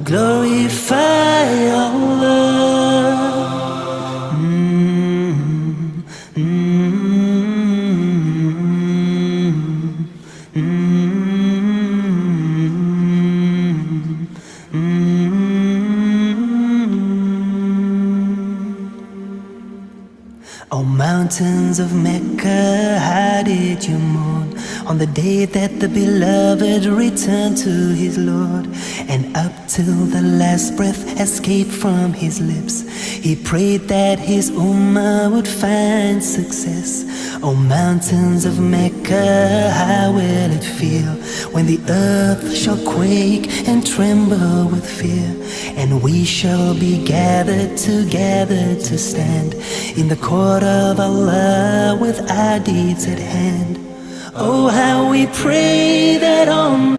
glorify Allah. O mountains of Mecca, how did you mourn on the day that the beloved returned to his Lord? And up till the last breath escaped from his lips, he prayed that his ummah would find success. O mountains of Mecca, how will it feel when the earth shall quake and tremble with fear, and we shall be gathered together to stand in the court of Allah with our deeds at hand. Oh, how we pray that on